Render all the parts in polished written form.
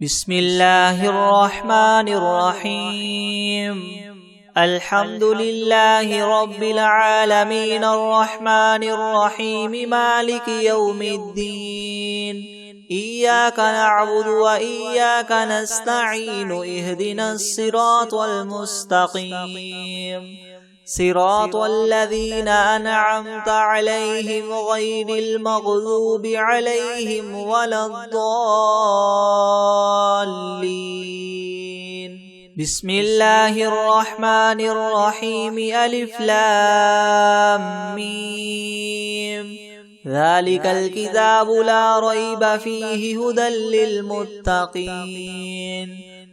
بسم الله الرحمن الرحيم. الحمد لله رب العالمين الرحمن الرحيم مالك يوم الدين. إياك نعبد وإياك نستعين. اهدنا الصراط المستقيم صراط الذين أنعمت عليهم غير المغضوب عليهم ولا الضالين. بسم الله الرحمن الرحيم. ألف لام ميم. ذلك الكتاب لا ريب فيه هدى للمتقين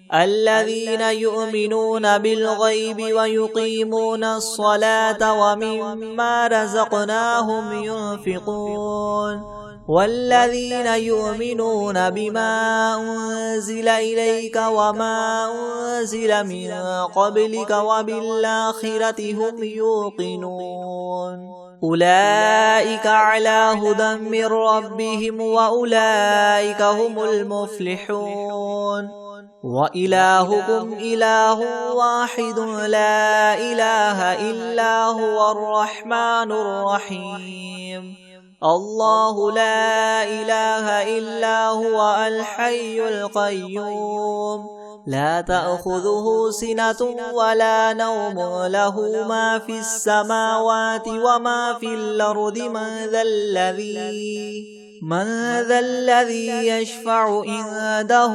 الذين يؤمنون بالغيب ويقيمون الصلاة ومما رزقناهم ينفقون والذين يؤمنون بما أنزل إليك وما أنزل من قبلك وبالآخرة هم يوقنون أولئك على هدى من ربهم وأولئك هم المفلحون. وإلهكم إله واحد لا إله إلا هو الرحمن الرحيم. الله لا إله إلا هو الحي القيوم لا تأخذه سنة ولا نوم له ما في السماوات وما في الأرض. من ذا الذي يشفع عنده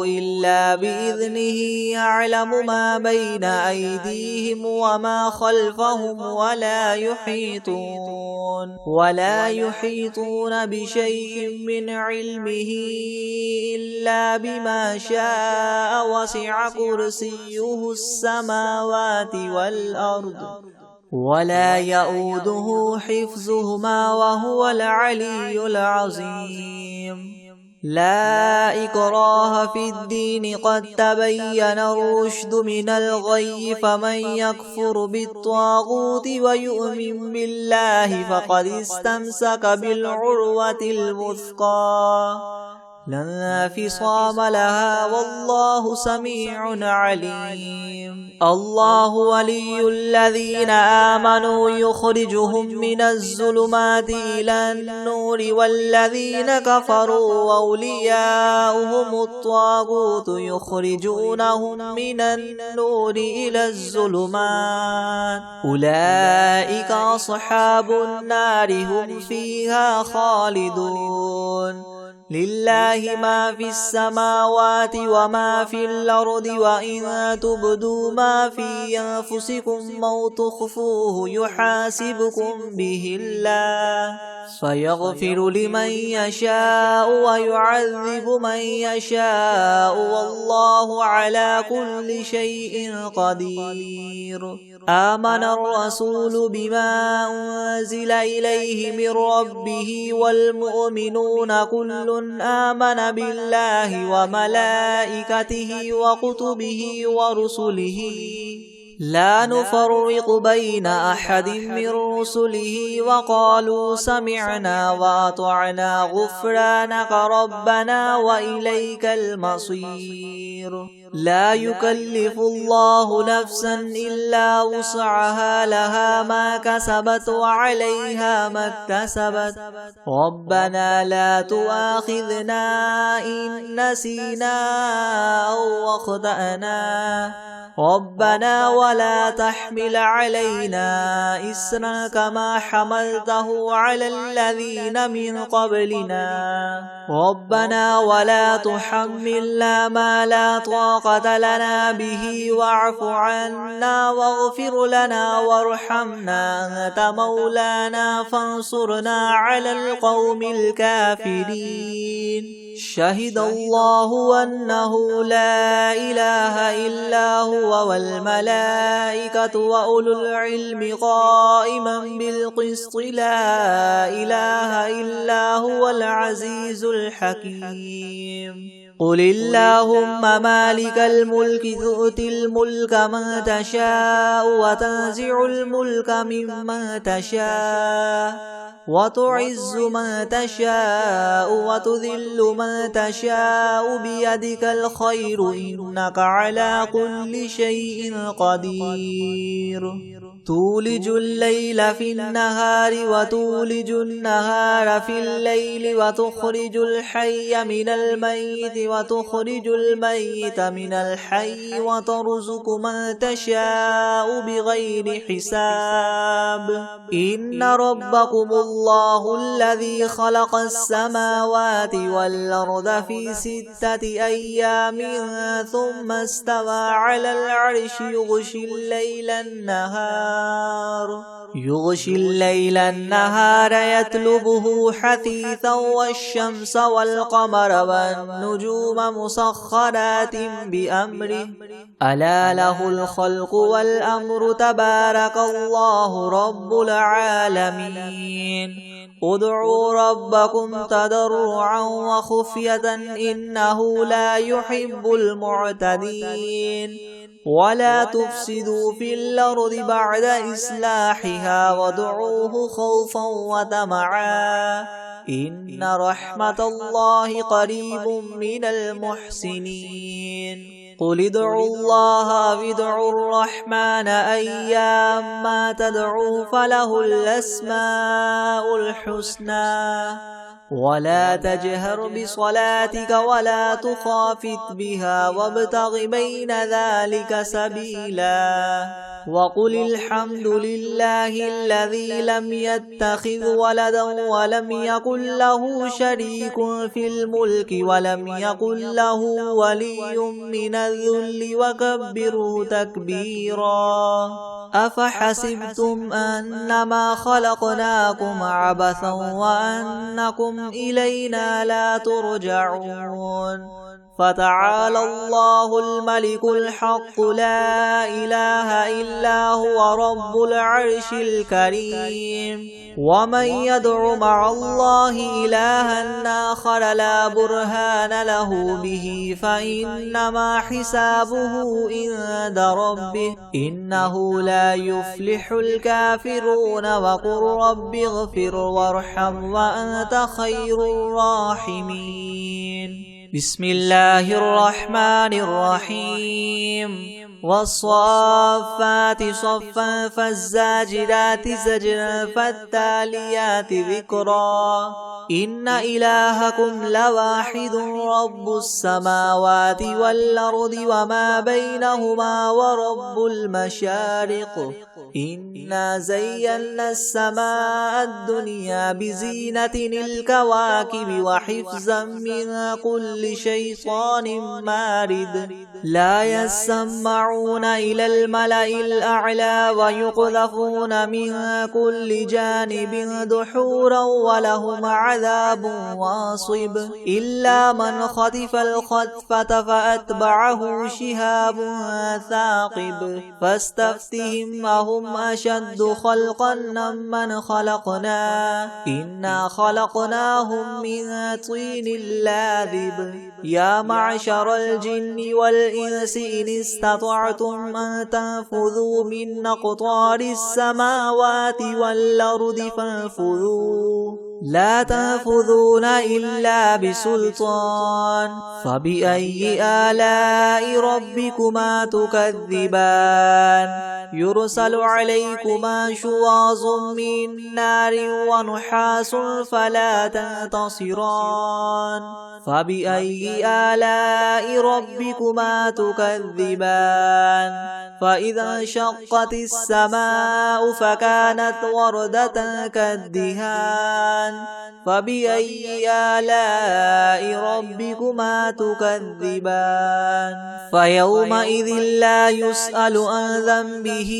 إلا بإذنه يعلم ما بين أيديهم وما خلفهم ولا يحيطون بشيء من علمه إلا بما شاء وسع كرسيه السماوات والأرض ولا يؤوده حفظهما وهو العلي العظيم. لا إكراه في الدين قد تبين الرشد من الغي فمن يكفر بالطاغوت ويؤمن بالله فقد استمسك بالعروة الوثقى لا انفصام لها والله سميع عليم. الله ولي الذين آمنوا يخرجهم من الظلمات إلى النور والذين كفروا أولياؤهم الطاغوت يخرجونهم من النور إلى الظلمات أولئك أصحاب النار هم فيها خالدون. لله ما في السماوات وما في الأرض وإن تبدوا ما في أنفسكم أو تخفوه يحاسبكم به الله فيغفر لمن يشاء ويعذب من يشاء والله على كل شيء قدير. آمن الرسول بما أنزل إليه من ربه والمؤمنون كل آمن بالله وملائكته وكتبه ورسله لا نفرق بين أحد من رسله وقالوا سمعنا وأطعنا غفرانك ربنا وإليك المصير. لا يكلف الله نفسا إلا وسعها لها ما كسبت وعليها ما اكتسبت ربنا لا تؤاخذنا إن نسينا أو أخطأنا ربنا ولا تحمل علينا إسرا كما حملته على الذين من قبلنا ربنا ولا تحملنا ما لا طاقة لنا به واعف عنا واغفر لنا وارحمنا أنت مولانا فانصرنا على القوم الكافرين. شهد الله أنه لا إله إلا هو والملائكة وأولو العلم قائما بالقسط لا إله إلا هو العزيز الحكيم. قل اللهم مالك الملك تؤتي الملك من تشاء وتنزع الملك ممن تشاء وتعز من تشاء وتذل من تشاء بيدك الخير إنك على كل شيء قدير تولج الليل في النهار وتولج النهار في الليل وتخرج الحي من الميت وتخرج الميت من الحي وترزق من تشاء بغير حساب إن ربكم الله الذي خلق السماوات والأرض في 6 أيام ثم استوى على العرش يغشي الليل النهار يطلبه حثيثا والشمس والقمر والنجوم مسخرات بأمره ألا له الخلق والأمر تبارك الله رب العالمين ادعوا ربكم تضرعا وخفية إنه لا يحب المعتدين ولا تفسدوا في الأرض بعد إصلاحها وادعوه خوفا وطمعا إن رحمة الله قريب من المحسنين قل ادعوا الله أو ادعوا الرحمن أيما تدعوا فله الأسماء الحسنى ولا تجهر بصلاتك ولا تخافت بها وابتغ بين ذلك سبيلا وقل الحمد لله الذي لم يتخذ ولدا ولم يكن له شريك في الملك ولم يكن له ولي من الذل وكبره تكبيرا أفحسبتم أنما خلقناكم عبثا وأنكم إلينا لا ترجعون فتعالى الله الملك الحق لا إله إلا هو رب العرش الكريم ومن يدع مع الله إلها آخر لا برهان له به فإنما حسابه عند ربه إنه لا يفلح الكافرون وقل رب اغفر وارحم وأنت خير الراحمين بسم الله الرحمن الرحيم والصافات صفا فالزاجرات زجرا فالتاليات ذكرا إن إلهكم لواحد رب السماوات والأرض وما بينهما ورب المشارق إنا زينا السماء الدنيا بزينة الكواكب وحفظا من كل شيطان مارد لا يسمعون إلى الملأ الأعلى ويقذفون من كل جانب دحورا ولهم عذاب واصب إلا من خطف الخطفة فأتبعه شهاب ثاقب فاستفتهم أهم أشد خلقا من خلقنا إنا خلقناهم من طين لاذب يا معشر الجن والإنس إن استطعتم أن تنفذوا من أقطار السماوات والأرض فانفذوا لا تنفذون إلا بسلطان فبأي آلاء ربكما تكذبان يرسل عليكما شواظ من نار ونحاس فلا تنتصران فبأي آلاء ربكما تكذبان فإذا انشقت السماء فكانت وردة كالدهان فبأي آلاء ربكما تكذبان فيومئذ لا يسأل عن ذنبه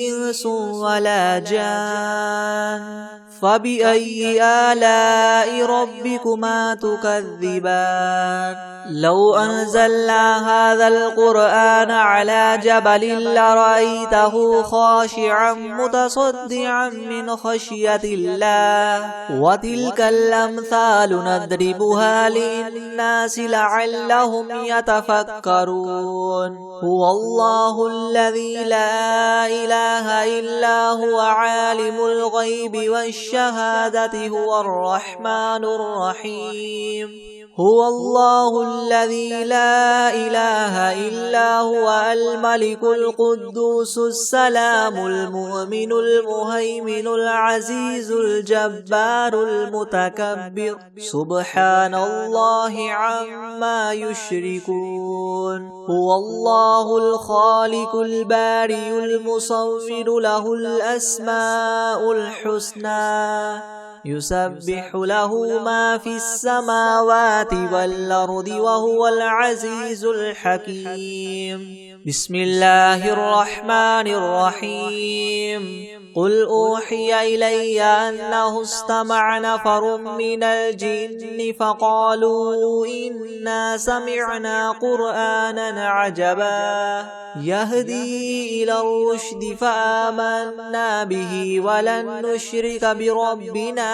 إنس ولا جان فبأي آلاء ربكما تكذبان لو أنزلنا هذا القرآن على جبل لرأيته خاشعا متصدعا من خشية الله وتلك الأمثال نضربها للناس لعلهم يتفكرون هو الله الذي لا إله إلا هو عالم الغيب والشهادة هو الرحمن الرحيم هو الله الذي لا إله إلا هو الملك القدوس السلام المؤمن المهيمن العزيز الجبار المتكبر سبحان الله عما يشركون هو الله الخالق البارئ المصور له الأسماء الحسنى يسبح له ما في السماوات والأرض وهو العزيز الحكيم بسم الله الرحمن الرحيم قل أوحي إلي أنه استمع نفر من الجن فقالوا إنا سمعنا قرآنا عجبا يهدي إلى الرشد فآمنا به ولن نشرك بربنا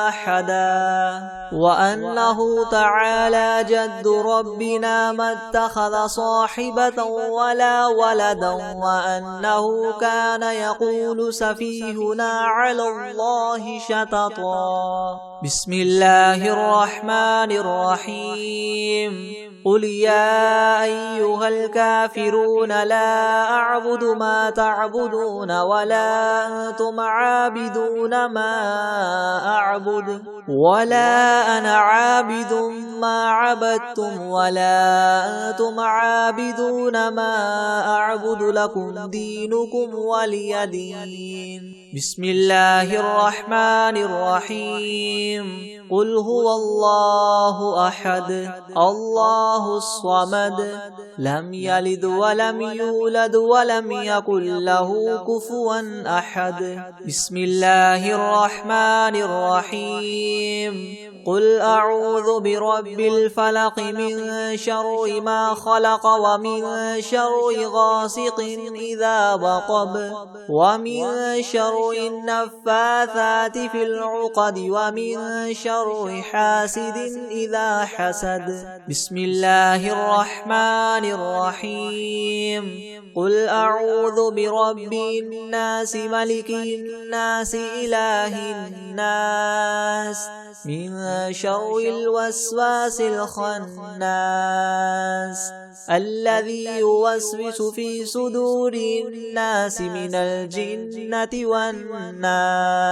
أحدا وأنه تعالى جد ربنا ما اتخذ صاحبة ولا ولدا وأنه كان يقول سفيهنا على الله شططا بسم الله الرحمن الرحيم قل يا أيها الكافرون لا أعبد ما تعبدون ولا أنتم عابدون ما أعبد ولا أنا عابد ما عبدتم ولا أنتم عابدون ما أعبد لكم دينكم ولي دين بسم الله الرحمن الرحيم قل هو الله أحد الله الصمد لم يلد ولم يولد ولم يكن له كفوا أحد بسم الله الرحمن الرحيم قل أعوذ برب الفلق من شر ما خلق ومن شر غاسق إذا وقب ومن شر النفاثات في العقد ومن شر حاسد إذا حسد بسم الله الرحمن الرحيم قل أعوذ برب الناس ملك الناس إله الناس من شر الوسواس الخناس الذي يوسوس في صدور الناس من الجنة والناس